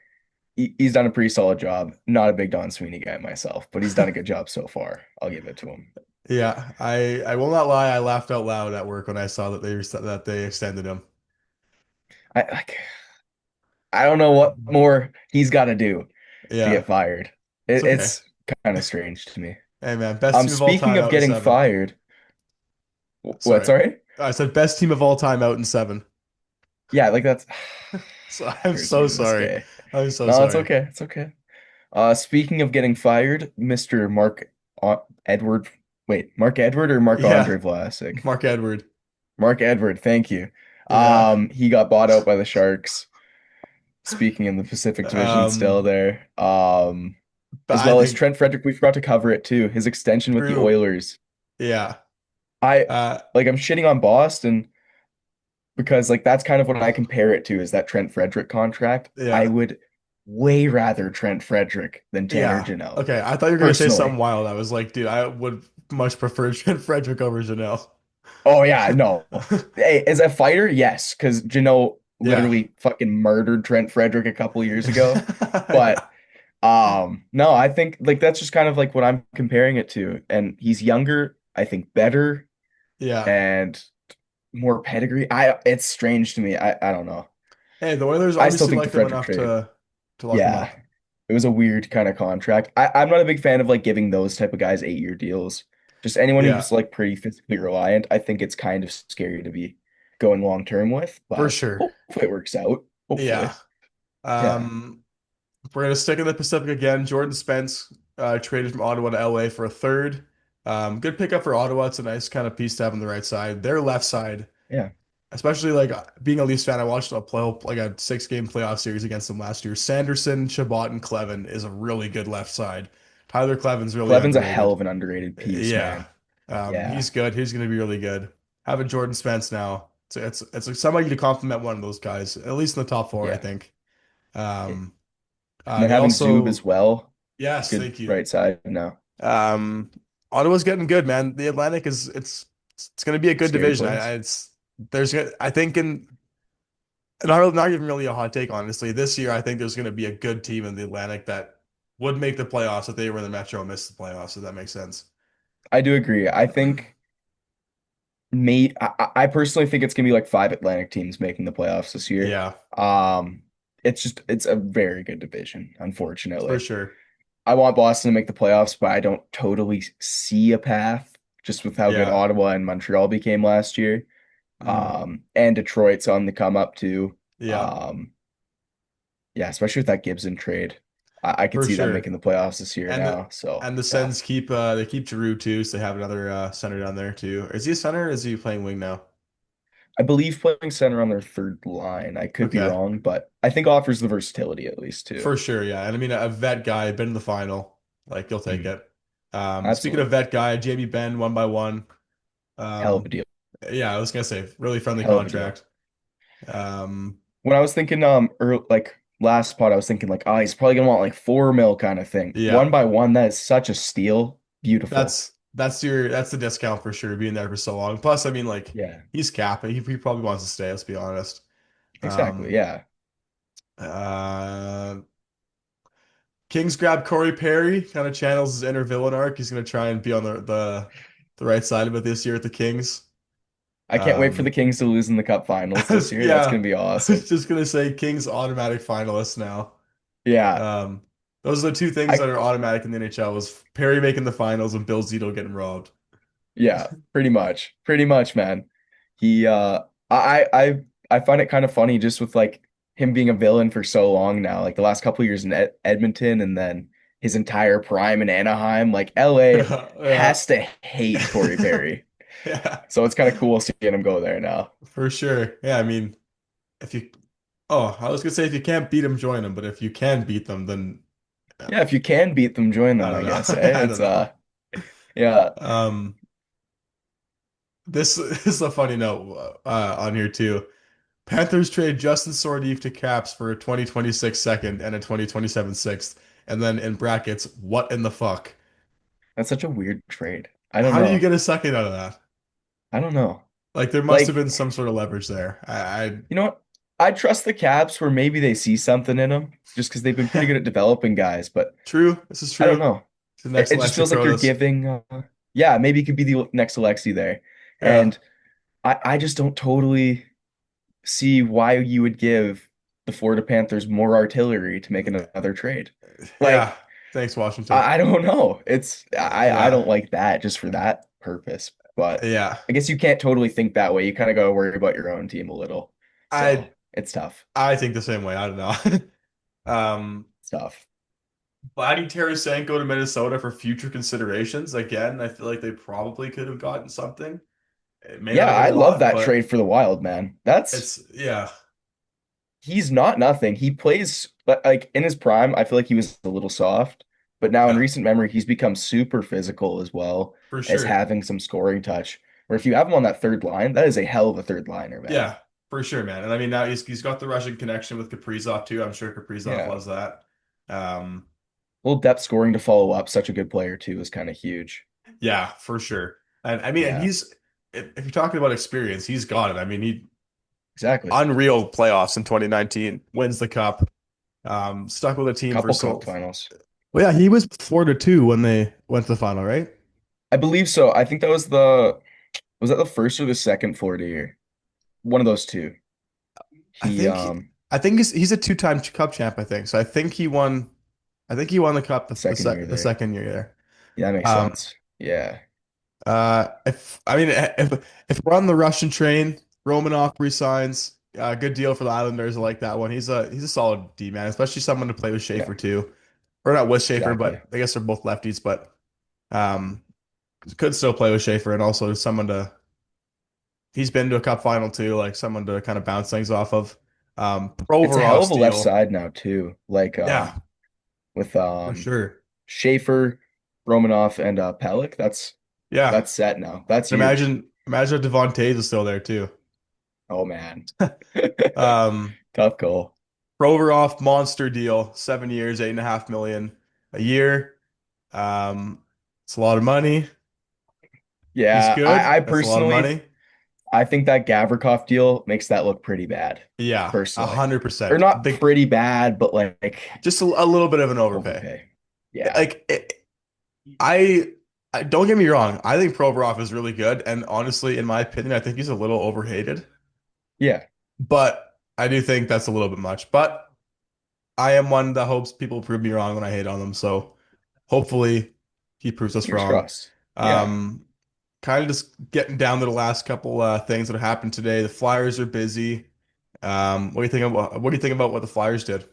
he's done a pretty solid job. Not a big Don Sweeney guy myself, but he's done a good job so far. I'll give it to him. Yeah, I will not lie. I laughed out loud at work when I saw that they extended him. I like I don't know what more he's got to do to Yeah, get fired. it's okay. It's kind of strange to me. Hey man, best team of all Speaking time of out in getting seven. fired, what? Sorry, Sorry. I said best team of all time out in seven. Yeah, like that's So I'm hurts me so to this sorry. day. I'm so No, it's sorry. okay. It's okay. Speaking of getting fired, Mr. Edward, wait, Mark Edward or Mark Yeah, Andre Vlasic? Mark Edward. Mark Edward, thank you. Yeah. He got bought out by the Sharks. Speaking in the Pacific Division still Um, there. but As I well as think Trent Frederick, we forgot to cover it too. His extension with the true. Oilers. Yeah. I Uh, I'm shitting on Boston because like that's kind of what I compare it to is that Trent Frederick contract. I yeah. would way rather Trent Frederick than Tanner Yeah. Janelle, Okay. I thought you were gonna say something personally. wild. I was like, dude, I would much prefer Trent Frederick over Janelle. Oh yeah, no. Hey, as a fighter, yes, because Janelle Yeah. literally fucking murdered Trent Frederick a couple years ago. Yeah. But no, I think like that's just kind of like what I'm comparing it to. And he's younger, I think better Yeah. and more pedigree. I It's strange to me. I don't know. Hey, the Oilers I still obviously think the liked him Frederick enough trade. to lock him Yeah. up. It was a weird kind of contract. I'm not a big fan of like giving those type of guys 8-year deals. Just anyone Yeah, who's like pretty physically reliant, I think it's kind of scary to be going long term with, for but sure. hopefully it works out. Yeah. Hopefully. Yeah. Um, we're gonna stick in the Pacific again. Jordan Spence traded from Ottawa to LA for a third. Good pickup for Ottawa. It's a nice kind of piece to have on the right side. Their left side, Yeah. especially like being a Leafs fan, I watched like a 6 game playoff series against them last year. Sanderson, Chabot, and Clevin is a really good left side. Tyler Clevin's really Clevin's a hell underrated. of an underrated piece, Yeah. man. He's Yeah. good. He's going to be really good. Having Jordan Spence now, it's like somebody to compliment one of those guys, at least in the top four, I Yeah. think. And Um, then they having Zub as also, well. yes, Good thank you. right side now. Um, Ottawa's getting good, man. The Atlantic is it's going to be a good Scary division. place. I think in not even really a hot take, honestly. This year, I think there's going to be a good team in the Atlantic that would make the playoffs if they were in the Metro and missed the playoffs. If that makes sense. I do agree. I think I personally think it's gonna be like 5 Atlantic teams making the playoffs this year. Yeah, Um, it's a very good division, for unfortunately. sure. I want Boston to make the playoffs, but I don't totally see a path just with how good Yeah. Ottawa and Montreal became last year. Mhm. And Detroit's on the come up too. Yeah, Um, yeah, especially with that Gibson trade. I could for see them sure. making the playoffs this year And the now. So and the yeah, Sens keep Giroux too, so they have another center down there too. Is he a center or is he playing wing now? I believe playing center on their third line. I could be Okay. wrong, but I think offers the versatility at least too. For sure, yeah. And I mean a vet guy, been in the final. Like you'll take Mhm. it. Speaking of Absolutely. vet guy, Jamie Benn 1 by 1. Hell of a Um deal. yeah, I was gonna say really friendly Hell of a deal. contract. Um When I was thinking, like last spot, I was thinking like, oh, he's probably gonna want like 4 mil kind of thing. yeah. 1 by 1, that is such a steal. Beautiful. That's the discount for sure, being there for so long. Plus, I mean like Yeah. he's capping. He probably wants to stay, let's be honest. Exactly. Um, Yeah. uh, Kings grab Corey Perry, kind of channels his inner villain arc. He's going to try and be on the right side of it this year at the Kings. I can't wait for the Um, Kings to lose in the Cup Finals this year. That's yeah, gonna be I was awesome. just going to say Kings automatic finalists now. Yeah. Um, those are the two things I that are automatic in the NHL was Perry making the finals and Bill Zito getting robbed. Yeah, pretty much. Pretty much, man. He I find it kind of funny just with like him being a villain for so long now. Like the last couple of years in Edmonton and then his entire prime in Anaheim. Like LA Yeah. has to hate Corey Perry. Yeah, So it's kind of cool seeing him go there now. for sure. Yeah, I mean, if you, oh, I was gonna say if you can't beat them, join them. But if you can beat them, then Yeah, if you can beat them, join I them, I don't know. guess. Eh? I It's don't know. yeah. Um, this is a funny note on here too. Panthers trade Justin Sordeef to Caps for a 2026 second and a 2027 sixth, and then in brackets, what in the fuck? That's such a weird trade. I don't How do you know. get a second out of that? I don't know. Like there must have Like been some sort of leverage there. you know what? I trust the Caps where maybe they see something in them just because they've been pretty good at developing guys, but True. This is I don't true. know. It's the It, next it just Alexi feels like you're Protas. giving, yeah, maybe it could be the next Alexi there. Yeah. And I just don't totally see why you would give the Florida Panthers more artillery to make another trade. Yeah. Like, Thanks, Washington. I don't know. I Yeah. don't like that just for that purpose, but Yeah. I guess you can't totally think that way. You kind of got to worry about your own team a little. So I it's tough. I think the same way. I don't know. It's tough. Vladdy Tarasenko to Minnesota for future considerations. Again, I feel like they probably could have gotten something. It may not Yeah, have been I a love lot, that but trade for the Wild, man. That's it's yeah. he's not nothing. He plays like in his prime, I feel like he was a little soft, but now in Yeah, recent memory, he's become super physical as well for as sure. having some scoring touch. Where if you have him on that third line, that is a hell of a third liner, man. Yeah, for sure, man. And I mean now he's got the Russian connection with Kaprizov too. I'm sure Kaprizov Yeah. loves that. Um, Little depth scoring to follow up, such a good player too, is kind of huge. yeah, for sure. And I mean, and Yeah, he's if you're talking about experience, he's got it. I mean, he exactly. unreal playoffs in 2019, wins the cup. Stuck with a team for Couple cup so. finals. Well, yeah, he was Florida too when they went to the final, right? I believe so. I think that was that the first or the second Florida year? One of those two. I He think I think he's a two-time cup champ, I think. So I think he won the cup second year the there. second year there. Yeah, that makes Um sense. Yeah. if I mean if we're on the Russian train, Romanov resigns. Good deal for the Islanders. I like that one. He's a solid D man, especially someone to play with Yeah, Schaefer too. Or not with Schaefer, exactly. but I guess they're both lefties, but um could still play with Schaefer and also someone to he's been to a cup final too, like someone to kind of bounce things off of. It's a hell of Provorov's a left deal. side now too. Like Yeah, with for sure. Schaefer, Romanov, and Pelech. Yeah. That's set now. That's huge. Imagine if Devon Taves is still there too. Oh man. Um, Tough call. Provorov monster deal, 7 years, 8.5 million a year. Um, it's a lot of money. He's Yeah, good. I That's a lot of personally money. I think that Gavrikov deal makes that look pretty bad, Yeah, a personally. hundred Or percent. not The pretty bad, but like just a little bit of an overpay. overpay. Yeah. Like I, I don't get me wrong. I think Provorov is really good, and honestly, in my opinion, I think he's a little overhated. Yeah. But I do think that's a little bit much. But I am one that hopes people prove me wrong when I hate on them. So hopefully he proves us Fingers wrong. crossed. Yeah. Um, kind of just getting down to the last couple things that have happened today. The Flyers are busy. What do you think about what the Flyers did?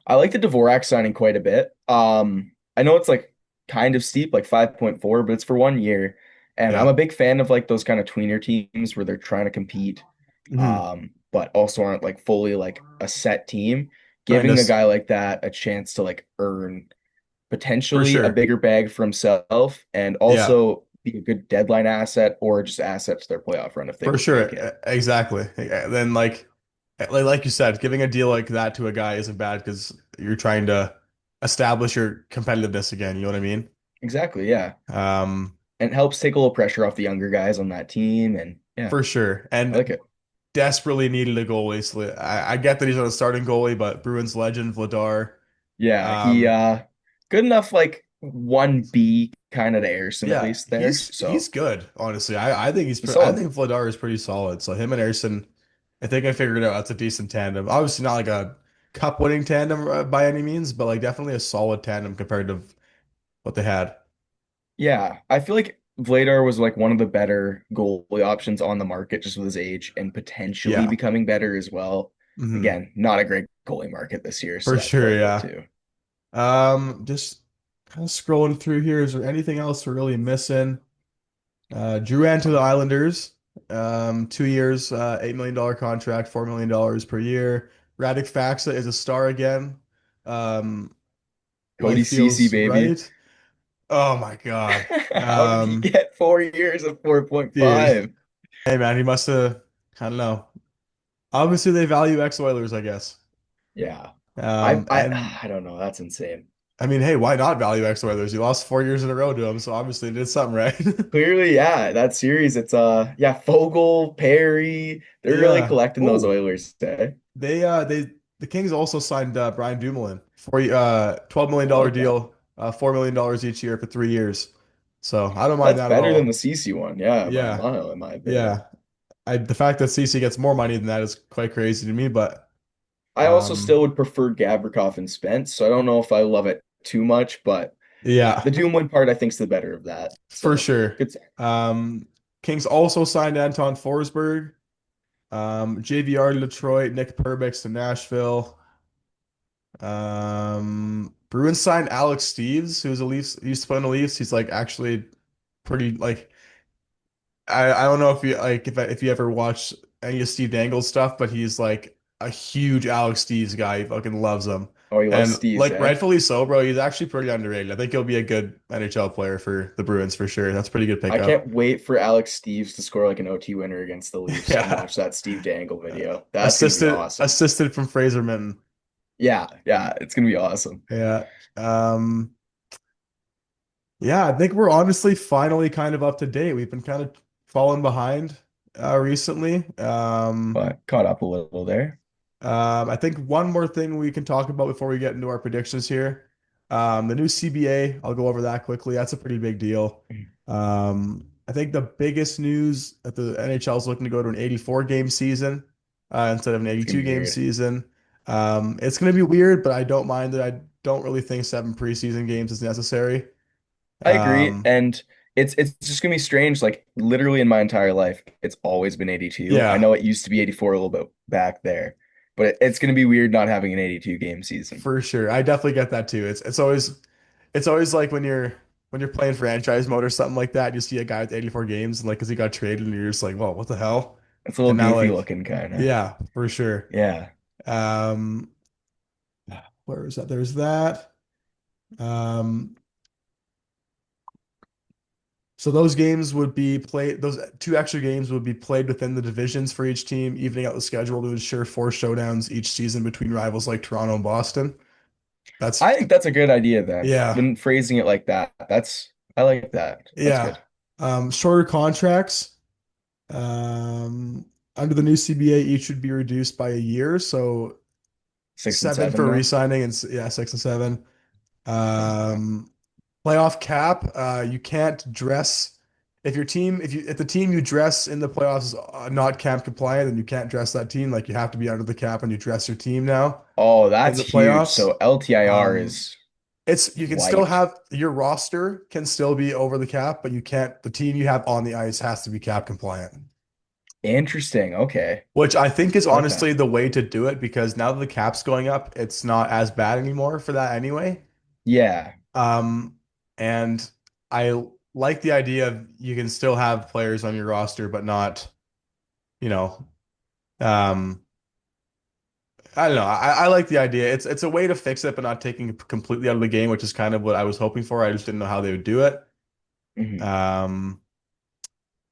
I like the Dvorak signing quite a bit. I know it's like kind of steep, like 5.4, but it's for 1 year. And I'm Yeah. a big fan of like those kind of tweener teams where they're trying to compete, Hmm. but also aren't like fully like a set team. Trying to, Giving a guy like that a chance to like earn for potentially a sure. bigger bag for himself and Yeah, also be a good deadline asset or just asset to their playoff run if they for were to make sure. it. Exactly. Then like you said, giving a deal like that to a guy isn't bad because you're trying to establish your competitiveness again. You know what I mean? Exactly, yeah. Um, And it helps take a little pressure off the younger guys on that team. And yeah, for sure. I And like it. desperately needed a goalie. So I get that he's not a starting goalie, but Bruins legend Vladar. Yeah, he Um, good enough like 1B kind of to Airson at yeah, least there. he's So good. Honestly, he's I solid. think Vladar is pretty solid. So him and Erson, I think I figured out that's a decent tandem. Obviously not like a cup winning tandem by any means, but like definitely a solid tandem compared to what they had. Yeah, I feel like Vladar was like one of the better goalie options on the market just with his age and potentially Yeah. becoming better as well. Hmm. Again, not a great goalie market this year, so For that sure, plays it yeah. too. Just kind of scrolling through here. Is there anything else we're really missing? Drouin to the Islanders. 2 years, $8 million contract, $4 million per year. Radek Faksa is a star again. Um, Cody life Ceci, feels baby. right. Oh my God. How did he get 4 years of Dude. 4.5? Hey man, he must have, I don't know. Obviously they value ex-Oilers, I guess. Yeah. I And I I don't know. That's insane. I mean, hey, why not value ex-Oilers? You lost 4 years in a row to him, so obviously they did something right. Clearly, yeah, that series, it's yeah, Fogel, Perry, they're really Yeah. collecting those Oh, Oilers today. the Kings also signed Brian Dumoulin for $12 I million like that. deal, $4 million each year for 3 years. So I don't mind That's that at better than the all. CC one, yeah, by a Yeah, mile, in my opinion. yeah. The fact that CC gets more money than that is quite crazy to me, but I also um, still would prefer Gavrikov and Spence, so I don't know if I love it too much, but yeah, the Doomwood part I think's the better of that. for So sure. good. Kings also signed Anton Forsberg, JVR to Detroit, Nick Perbix to Nashville. Bruins signed Alex Steves, who's a Leafs, he used to play on the Leafs. He's like actually pretty like I don't know if you like if you ever watched any of Steve Dangle's stuff, but he's like a huge Alex Steves guy. He fucking loves him. Oh, he loves And Steve's, like eh? rightfully so, bro. He's actually pretty underrated. I think he'll be a good NHL player for the Bruins for sure. That's a pretty good I pickup. can't wait for Alex Steves to score like an OT winner against the Leafs and Yeah. watch that Steve Dangle video. That's gonna be awesome. Assisted from Fraser Minton. Yeah, yeah, it's gonna be awesome. Yeah. Yeah, I think we're honestly finally kind of up to date. We've been kind of falling behind recently. But caught up a little there. I think one more thing we can talk about before we get into our predictions here. The new CBA, I'll go over that quickly. That's a pretty big deal. I think the biggest news that the NHL is looking to go to an 84 game season instead of an It's gonna 82 be game weird. season. It's going to be weird, but I don't mind it. I don't really think 7 preseason games is necessary. I agree, Um, and it's just gonna be strange. Like literally in my entire life, it's always been 82. I yeah, know it used to be 84 a little bit back there, but it's gonna be weird not having an 82 game season. for sure. I definitely get that too. It's always like when you're playing franchise mode or something like that, you see a guy with 84 games and like because he got traded and you're just like, well, what the hell? It's a little And now goofy like, looking kind of. yeah, for sure. Yeah. Um, where is that? There's that. Um, so those games would be played, those 2 extra games would be played within the divisions for each team, evening out the schedule to ensure 4 showdowns each season between rivals like Toronto and Boston. That's I think that's a good idea then. yeah. When phrasing it like that, I like that. That's Yeah. good. Shorter contracts. Um, Under the new CBA, each should be reduced by a year. So Six and 7 seven for now. re-signing and yeah, 6 and 7. Um, Playoff cap. You can't dress if the team you dress in the playoffs is not cap compliant, then you can't dress that team. Like you have to be under the cap and you dress your team now Oh, in that's the huge. playoffs. So LTIR Um, is it's you can still wiped. have your roster can still be over the cap, but you can't the team you have on the ice has to be cap compliant. Interesting. Okay. Which I think is I like that. honestly the way to do it because now that the cap's going up, it's not as bad anymore for that anyway. Yeah. And I like the idea of you can still have players on your roster, but not, you know, um, I don't know. I like the idea. It's a way to fix it, but not taking it completely out of the game, which is kind of what I was hoping for. I just didn't know how they would do it. Mhm. Um,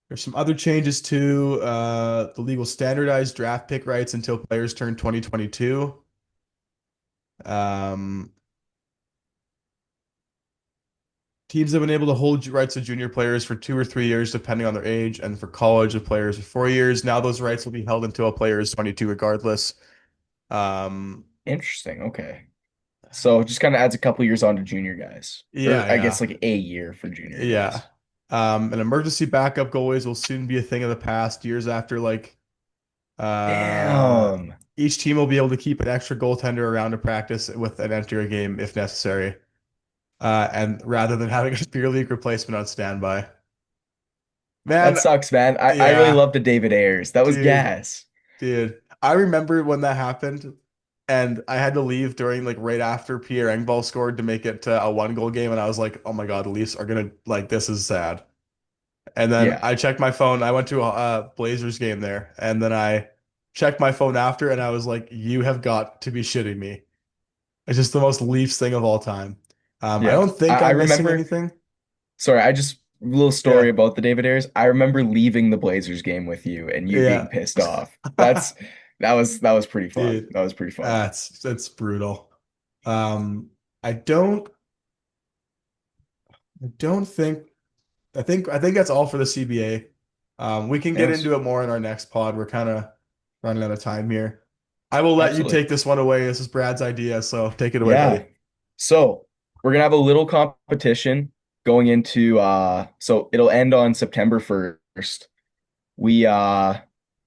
there's some other changes too. The league will standardize draft pick rights until players turn 2022. Um, teams have been able to hold rights to junior players for 2 or 3 years, depending on their age, and for college of players for 4 years. Now those rights will be held until a player is 22, regardless. Um, Interesting. Okay. So it just kind of adds a couple years on to junior guys, or yeah, I guess yeah, like a year for junior yeah. guys. And emergency backup goalies will soon be a thing of the past. Years after, like, uh, Damn. each team will be able to keep an extra goaltender around to practice with and enter a game if necessary. And rather than having a beer league replacement on standby. That Man, sucks, man. I really yeah, loved the David Ayers. That was dude, gas. dude. I remember when that happened, and I had to leave during like right after Pierre Engvall scored to make it to a 1 goal game, and I was like, oh my God, the Leafs are gonna like this is sad. And then Yeah. I checked my phone. I went to a Blazers game there, and then I checked my phone after, and I was like, you have got to be shitting me. It's just the most Leafs thing of all time. I Yeah. don't think I I'm missing remember, anything. sorry, I just little story Yeah, about the David Ayers. I remember leaving the Blazers game with you and you being yeah. pissed off. That was pretty fun. Dude, That was pretty fun. that's brutal. Um, I don't I don't think I think that's all for the CBA. We can get Yes. into it more in our next pod. We're kind of running out of time here. I will let you Absolutely. take this one away. This is Brad's idea, so take it away, Yeah. buddy. So we're gonna have a little competition going into so it'll end on September 1st. We uh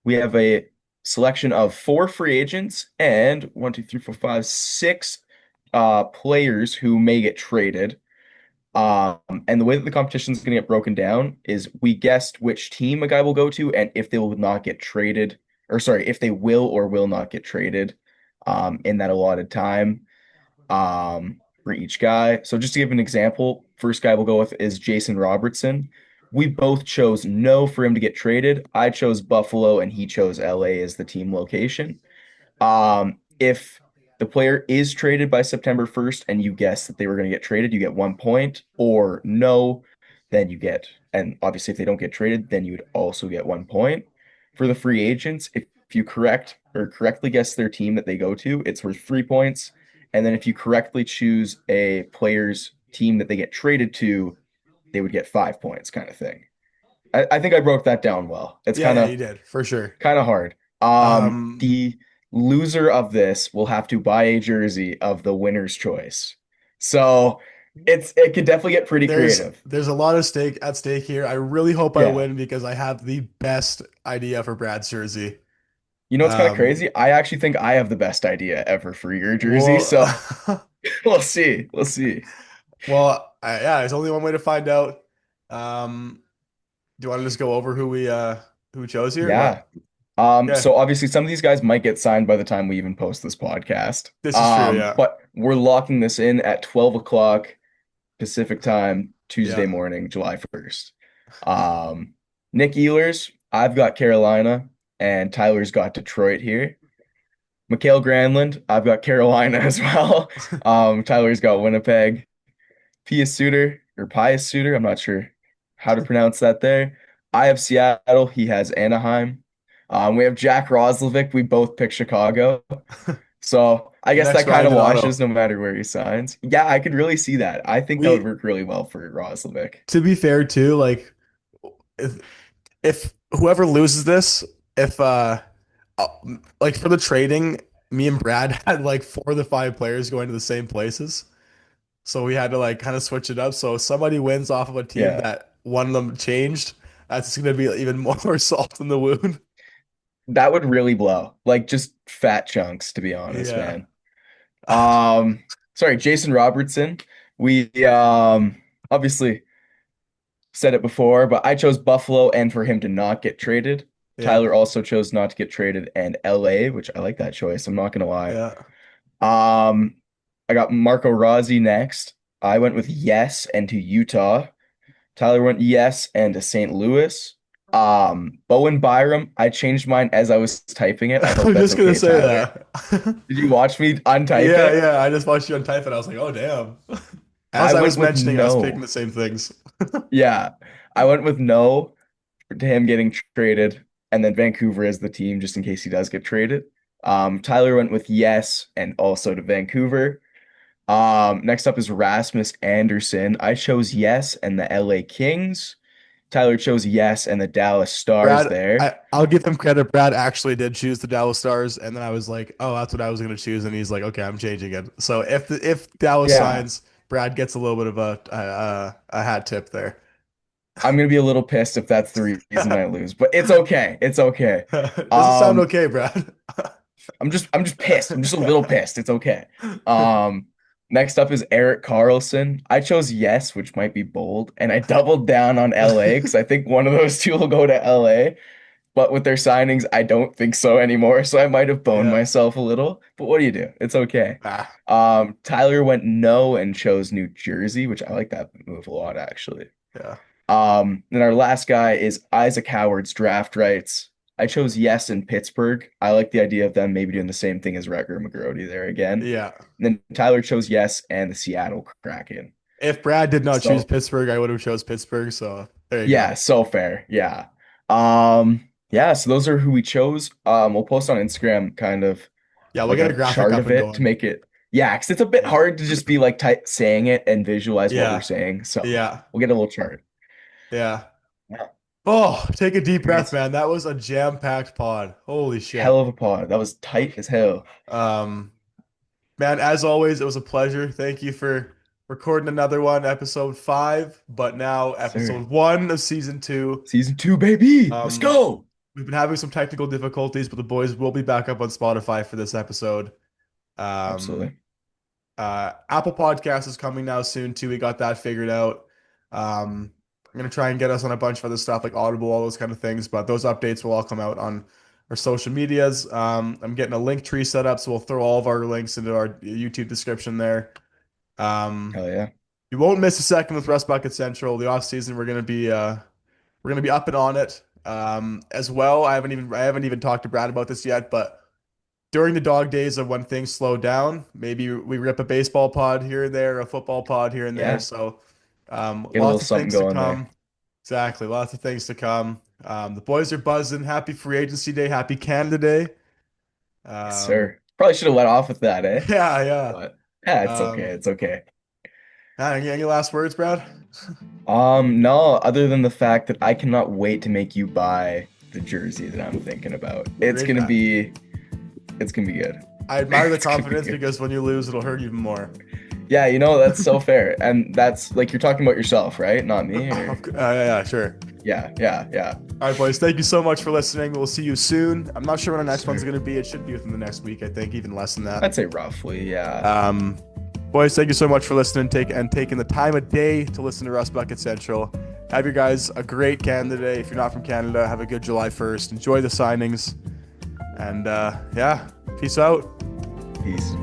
we have a selection of four free agents and 1, 2, 3, 4, 5, 6 players who may get traded. And the way that the competition is going to get broken down is we guessed which team a guy will go to and if they will not get traded, or sorry, if they will or will not get traded in that allotted time for each guy. So just to give an example, first guy we'll go with is Jason Robertson. We both chose no for him to get traded. I chose Buffalo and he chose LA as the team location. If the player is traded by September 1st and you guess that they were going to get traded, you get 1 point, or no, then you get, and obviously if they don't get traded, then you would also get 1 point. For the free agents, if you correct or correctly guess their team that they go to, it's worth 3 points. And then if you correctly choose a player's team that they get traded to, they would get 5 points, kind of thing. I think I broke that down well. It's Yeah, kind yeah, of you did for sure. kind of hard. Um, The loser of this will have to buy a jersey of the winner's choice. So it could definitely get pretty there's creative. there's a lot of stake at stake here. I really hope I Yeah. win because I have the best idea for Brad's jersey. You know what's kind of Um, crazy? I actually think I have the best idea ever for your jersey. well, So we'll see. We'll see. yeah, there's only one way to find out. Um, do you want to just go over who we chose here? Yeah. What? Yeah, So obviously some of these guys might get signed by the time we even post this podcast. this is true. Yeah, But we're locking this in at 12 o'clock Pacific time, Tuesday yeah. morning, July 1st. Um, Nick Ehlers, I've got Carolina, and Tyler's got Detroit here. Mikael Granlund, I've got Carolina as well. Tyler's got Winnipeg. Pius Suter, or Pius Suter, I'm not sure how to pronounce that there. I have Seattle, he has Anaheim. We have Jack Roslovic, we both pick Chicago. So I The guess next that kind Ryan of Donato. washes no matter where he signs. Yeah, I could really see that. I think that would We, work really well for Roslovic. to be fair too, like if, if whoever loses this, if uh, like for the trading, me and Brad had like 4 of the 5 players going to the same places. So we had to like kind of switch it up. So if somebody wins off of a team Yeah, that one of them changed, that's going to be even more salt in the wound. that would really blow. Like just fat chunks, to be honest, Yeah. man. Um, Sorry, Jason Robertson. We obviously said it before, but I chose Buffalo and for him to not get traded. Yeah. Tyler also chose not to get traded and LA, which I like that choice. I'm not gonna lie. Yeah. Um, I got Marco Rossi next. I went with yes and to Utah. Tyler went yes and to St. Louis. Bowen Byram, I changed mine as I was typing it. I I hope was that's just gonna okay, say Tyler. that. Did you watch me untype Yeah, it? yeah. I just watched you untype it. I was like, oh damn. As I I went was with mentioning, I was picking no. the same things. Yeah, I went with no to him getting traded, and then Vancouver as the team just in case he does get traded. Tyler went with yes and also to Vancouver. Next up is Rasmus Anderson. I chose yes and the LA Kings. Tyler chose yes and the Dallas Stars Brad, there. I'll give him credit. Brad actually did choose the Dallas Stars, and then I was like, "Oh, that's what I was going to choose," and he's like, "Okay, I'm changing it." So if Dallas Yeah, signs, Brad gets a little bit of a hat tip there. I'm gonna be a little pissed if that's the reason I lose, but it's okay. It's okay. Doesn't sound Um, okay, Brad. I'm just pissed. I'm just a little pissed. It's okay. Um, Next up is Eric Carlson. I chose yes, which might be bold, and I doubled down on LA because I think one of those two will go to LA. But with their signings, I don't think so anymore. So I might have boned Yeah. myself a little. But what do you do? It's okay. Ah, Tyler went no and chose New Jersey, which I like that move a lot, actually. yeah. Then our last guy is Isaac Howard's draft rights. I chose yes in Pittsburgh. I like the idea of them maybe doing the same thing as Recker McGrody there again. Yeah. And then Tyler chose yes and the Seattle Kraken. If Brad did not choose So Pittsburgh, I would have chose Pittsburgh. So there you yeah, go. so fair. Yeah. Yeah, so those are who we chose. We'll post on Instagram kind of Yeah, we'll like get a a graphic chart up of and it to going. make it, yeah, because it's a bit Yeah. hard to just be like type saying it and visualize what we're Yeah. saying. So Yeah. we'll get a little chart. Yeah. Yeah. Oh, take a deep breath, Nice. man. That was a jam-packed pod. Holy Hell shit. of a pod. That was tight as hell. Um, Man, as always, it was a pleasure. Thank you for recording another one, episode 5, but now Yes, sir. episode 1 of season 2. Season 2, baby. Let's Um, go. we've been having some technical difficulties, but the boys will be back up on Spotify for this episode. Um, Absolutely. Apple Podcast is coming now soon too. We got that figured out. I'm gonna try and get us on a bunch of other stuff like Audible, all those kind of things. But those updates will all come out on our social medias. I'm getting a link tree set up, so we'll throw all of our links into our YouTube description there. Um, Hell yeah. you won't miss a second with Rust Bucket Central. The off season, we're gonna be up and on it. As well, I haven't even talked to Brad about this yet, but during the dog days of when things slow down, maybe we rip a baseball pod here and there, a football pod here and there. Yeah. So, Get a little lots of something things to going there. come. Exactly, lots of things to come. The boys are buzzing. Happy Free Agency Day. Happy Canada Day. Yes, Um, sir. Probably should have let off with that, eh? yeah, yeah. But yeah, it's okay. Um, It's okay. any last words, Brad? No, other than the fact that I cannot wait to make you buy the jersey that I'm thinking about. Great. It's gonna be good. I admire the It's gonna be confidence good. because when you lose, it'll hurt even more. Yeah, that's so fair. And that's like you're talking about yourself, right? Not me or Yeah, sure. yeah, yeah, yeah. All right, boys. Thank you so much for listening. We'll see you soon. I'm not sure when our Yes, next one's sir. going to be. It should be within the next week, I think, even less than that. I'd say roughly, yeah. Um, Boys, thank you so much for listening taking the time of day to listen to Rust Bucket Central. Have you guys a great Canada Day. If you're not from Canada, have a good July 1st. Enjoy the signings. And yeah, peace out. Peace.